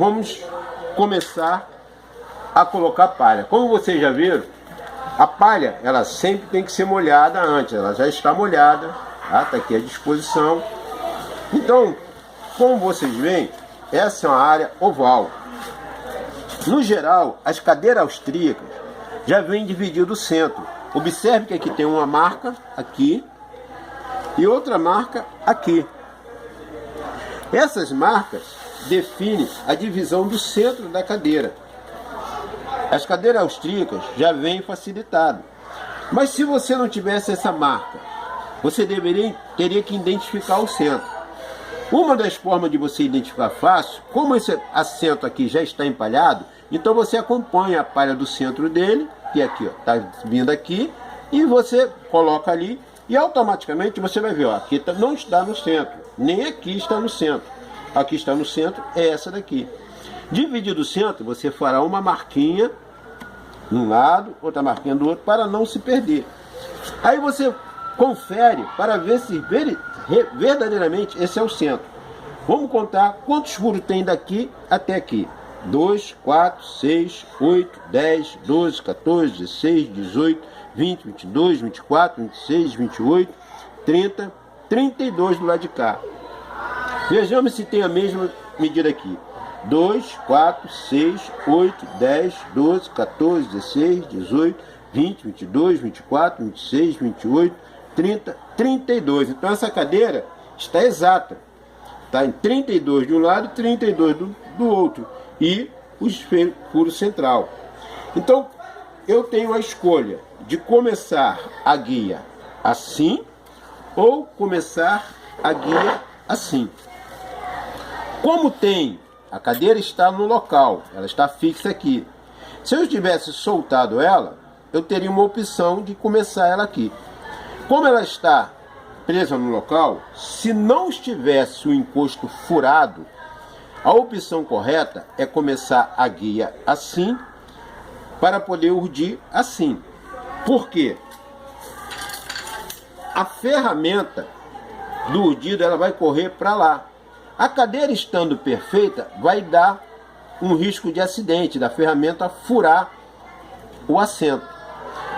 vamos começar a colocar palha. Como vocês já viram, a palha, ela sempre tem que ser molhada antes. Ela já está molhada, tá? Tá aqui à disposição. Então, como vocês veem, essa é uma área oval. No geral, as cadeiras austríacas já vêm dividido o centro. Observe que aqui tem uma marca aqui e outra marca aqui. Essas marcas definem a divisão do centro da cadeira. As cadeiras austríacas já vêm facilitado. Mas se você não tivesse essa marca, você teria que identificar o centro. Uma das formas de você identificar fácil, como esse assento aqui já está empalhado, então você acompanha a palha do centro dele, que aqui está vindo aqui, e você coloca ali, e automaticamente você vai ver, ó, aqui não está no centro, nem aqui está no centro. Aqui está no centro, é essa daqui. Dividido o centro, você fará uma marquinha de um lado, outra marquinha do outro, para não se perder. Aí você confere para ver se verdadeiramente esse é o centro. Vamos contar quantos furos tem daqui até aqui. 2, 4, 6, 8, 10, 12, 14, 16, 18, 20, 22, 24, 26, 28, 30, 32 do lado de cá. Vejamos se tem a mesma medida aqui. 2, 4, 6, 8, 10, 12, 14, 16, 18, 20, 22, 24, 26, 28, 30, 32. Então essa cadeira está exata. Está em 32 de um lado e 32 do outro. E o furo central. Então eu tenho a escolha de começar a guia assim ou começar a guia assim. Como a cadeira está no local, ela está fixa aqui. Se eu tivesse soltado ela, eu teria uma opção de começar ela aqui. Como ela está presa no local, se não estivesse o encosto furado, a opção correta é começar a guia assim, para poder urdir assim. Por quê? A ferramenta do urdido ela vai correr para lá. A cadeira estando perfeita, vai dar um risco de acidente, da ferramenta furar o assento.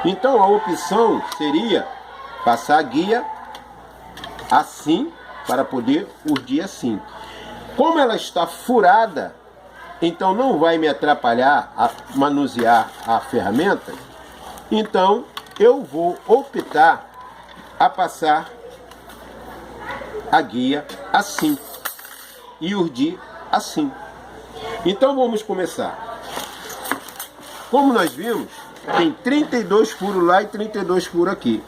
Então a opção seria passar a guia assim, para poder urdir assim. Como ela está furada, então não vai me atrapalhar a manusear a ferramenta, então eu vou optar a passar a guia assim e urdir assim. Então vamos começar. Como nós vimos, tem 32 furos lá e 32 furos aqui.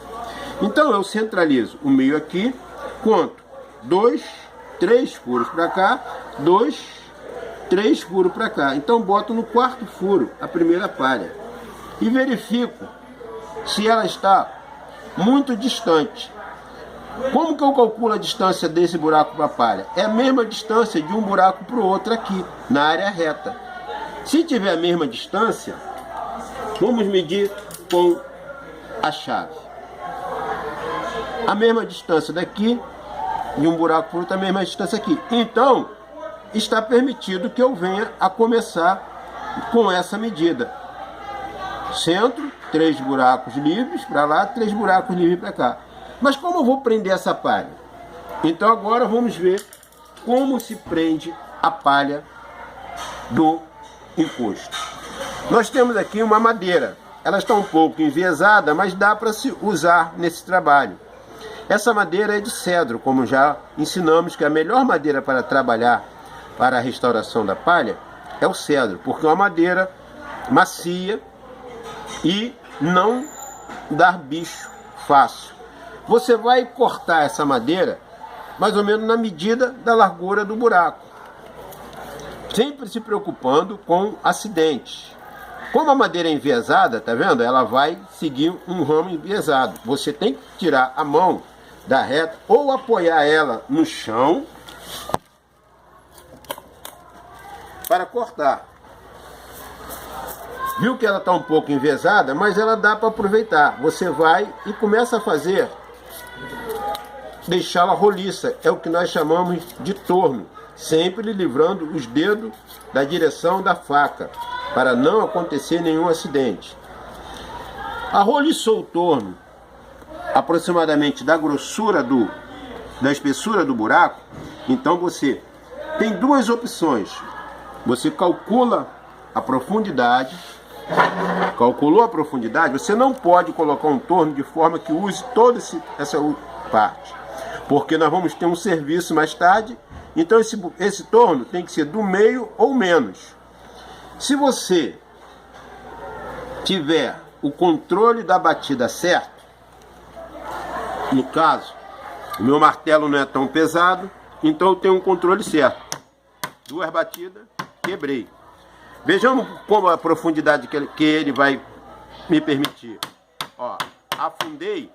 Então eu centralizo o meio aqui, conto 2, 3 furos para cá, 2, 3 furos para cá. Então boto no quarto furo a primeira palha e verifico se ela está muito distante. Como que eu calculo a distância desse buraco para a palha? É a mesma distância de um buraco para o outro aqui, na área reta. Se tiver a mesma distância, vamos medir com a chave. A mesma distância daqui, de um buraco para o outro, a mesma distância aqui. Então, está permitido que eu venha a começar com essa medida. Centro, 3 buracos livres para lá, 3 buracos livres para cá. Mas como eu vou prender essa palha? Então agora vamos ver como se prende a palha do encosto. Nós temos aqui uma madeira. Ela está um pouco enviesada, mas dá para se usar nesse trabalho. Essa madeira é de cedro, como já ensinamos que a melhor madeira para trabalhar para a restauração da palha é o cedro, porque é uma madeira macia e não dá bicho fácil. Você vai cortar essa madeira mais ou menos na medida da largura do buraco, sempre se preocupando com acidentes. Como a madeira é enviesada, tá vendo? Ela vai seguir um ramo enviesado. Você tem que tirar a mão da reta ou apoiar ela no chão para cortar. Viu que ela está um pouco enviesada, mas ela dá para aproveitar. Você vai e começa a fazer, deixá-la roliça. É o que nós chamamos de torno. sempre livrando os dedos da direção da faca, para não acontecer nenhum acidente. Arroliçou o torno aproximadamente da grossura da espessura do buraco, então você tem duas opções. Você calcula a profundidade. Calculou a profundidade, você não pode colocar um torno de forma que use toda essa parte, porque nós vamos ter um serviço mais tarde, então esse torno tem que ser do meio ou menos. Se você tiver o controle da batida certo, no caso, o meu martelo não é tão pesado, então eu tenho um controle certo. 2 batidas, quebrei. Vejamos como a profundidade que ele vai me permitir. Ó, afundei.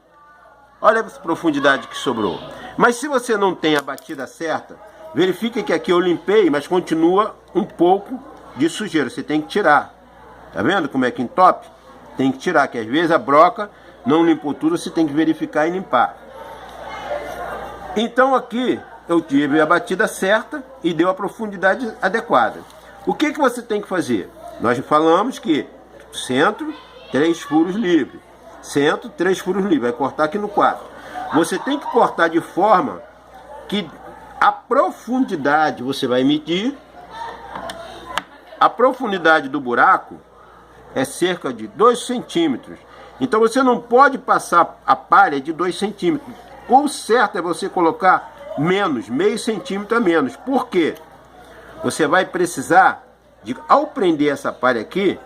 Olha a profundidade que sobrou. Mas se você não tem a batida certa, verifique que aqui eu limpei, mas continua um pouco de sujeira. Você tem que tirar. Tá vendo como é que entope? Tem que tirar, que às vezes a broca não limpou tudo, você tem que verificar e limpar. Então aqui eu tive a batida certa e deu a profundidade adequada. O que você tem que fazer? Nós falamos que centro, 3 furos livres. Centro, 3 furos livres. Vai cortar aqui no 4. Você tem que cortar de forma que a profundidade, você vai medir. A profundidade do buraco é cerca de 2 centímetros. Então você não pode passar a palha de 2 centímetros. O certo é você colocar menos, meio centímetro a menos. Por quê? Você vai precisar, ao prender essa palha aqui,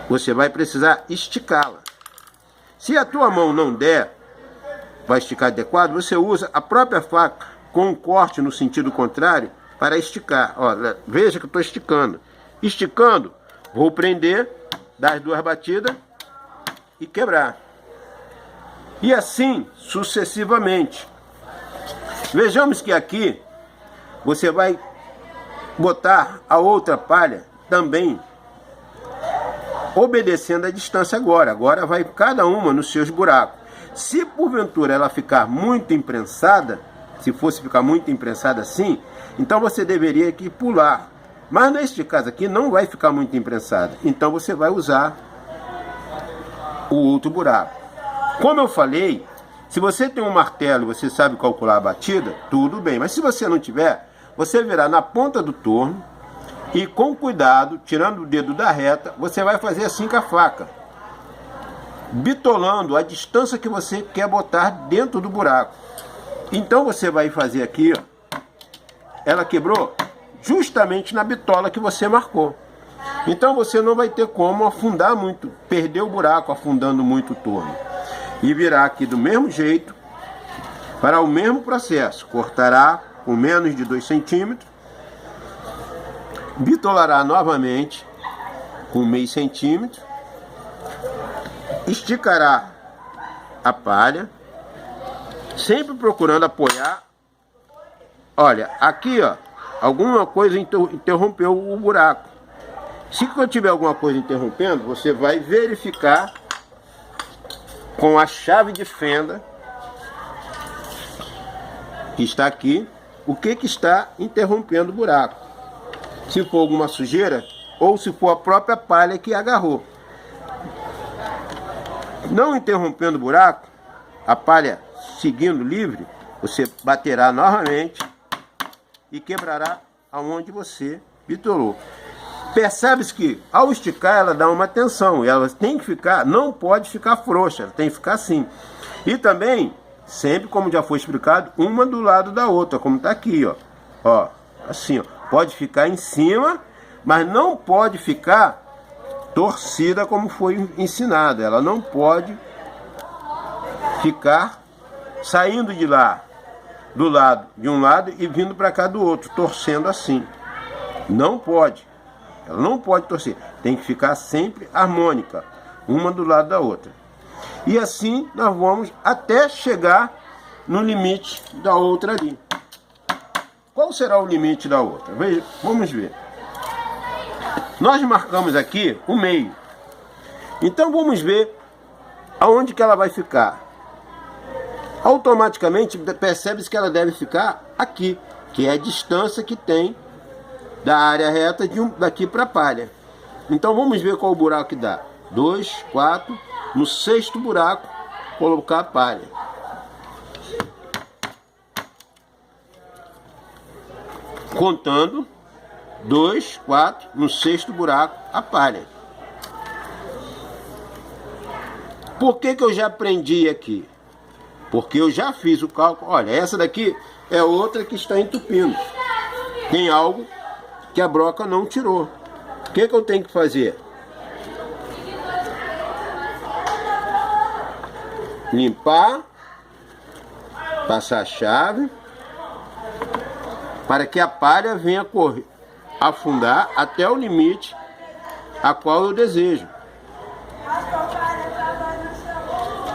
você vai precisar esticá-la. Se a tua mão não der, vai esticar adequado, você usa a própria faca com um corte no sentido contrário para esticar. Ó, veja que eu estou esticando. Esticando, vou prender, dar as 2 batidas e quebrar. E assim sucessivamente. Vejamos que aqui você vai botar a outra palha também obedecendo a distância agora. Agora vai cada uma nos seus buracos. Se porventura ela ficar muito imprensada, se fosse ficar muito imprensada assim, então você deveria aqui pular. Mas neste caso aqui não vai ficar muito imprensada. Então você vai usar o outro buraco. Como eu falei, se você tem um martelo e você sabe calcular a batida, tudo bem. Mas se você não tiver, você virá na ponta do torno e com cuidado, tirando o dedo da reta, você vai fazer assim com a faca, bitolando a distância que você quer botar dentro do buraco. Então você vai fazer aqui, ó, ela quebrou justamente na bitola que você marcou. Então você não vai ter como afundar muito, perder o buraco afundando muito o torno. E virá aqui do mesmo jeito, para o mesmo processo. Cortará com menos de 2 centímetros, bitolará novamente com meio centímetro, esticará a palha, sempre procurando apoiar. Olha, aqui ó, alguma coisa interrompeu o buraco. Se eu tiver alguma coisa interrompendo, você vai verificar com a chave de fenda que está aqui, o que está interrompendo o buraco. Se for alguma sujeira ou se for a própria palha que agarrou. Não interrompendo o buraco, a palha seguindo livre, você baterá novamente e quebrará aonde você bitolou. Percebe-se que ao esticar ela dá uma tensão e ela tem que ficar, não pode ficar frouxa, ela tem que ficar assim. E também, sempre como já foi explicado, uma do lado da outra, como está aqui, ó. Ó, assim, ó. Pode ficar em cima, mas não pode ficar torcida como foi ensinado. Ela não pode ficar saindo de lá, do lado de um lado e vindo para cá do outro, torcendo assim. Não pode. Ela não pode torcer. Tem que ficar sempre harmônica, uma do lado da outra. E assim nós vamos até chegar no limite da outra ali. Qual será o limite da outra? Veja, vamos ver. Nós marcamos aqui o meio. Então vamos ver aonde que ela vai ficar. Automaticamente percebe-se que ela deve ficar aqui, que é a distância que tem da área reta daqui para a palha. Então vamos ver qual o buraco que dá. 2, 4, no 6º buraco colocar a palha. Contando 2, 4, no 6º buraco a palha. Por que eu já aprendi aqui? Porque eu já fiz o cálculo. Olha, essa daqui é outra que está entupindo. Tem algo que a broca não tirou. O que eu tenho que fazer? Limpar, passar a chave, para que a palha venha afundar até o limite a qual eu desejo.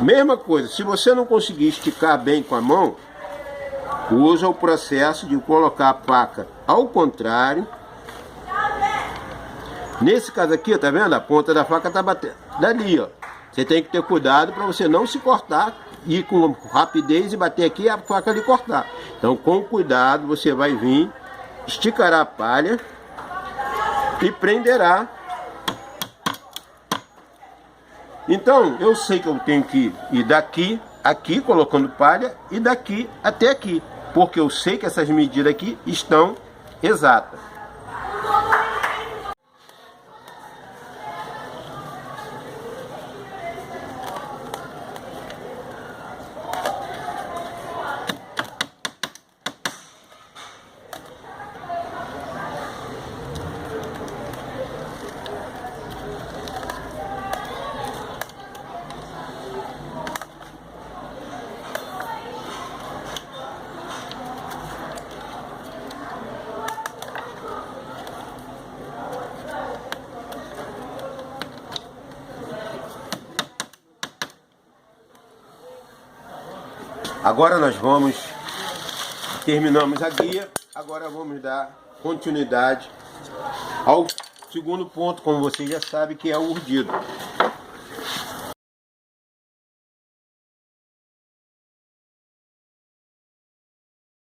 Mesma coisa, se você não conseguir esticar bem com a mão, usa o processo de colocar a faca ao contrário. Nesse caso aqui, tá vendo? A ponta da faca tá batendo dali, ó. Você tem que ter cuidado para você não se cortar, ir com rapidez e bater aqui e a faca ali cortar. Então, com cuidado, você vai vir, esticará a palha e prenderá. Então, eu sei que eu tenho que ir daqui, aqui, colocando palha, e daqui até aqui, porque eu sei que essas medidas aqui estão exatas. Agora nós terminamos a guia, agora vamos dar continuidade ao segundo ponto, como vocês já sabem, que é o urdido.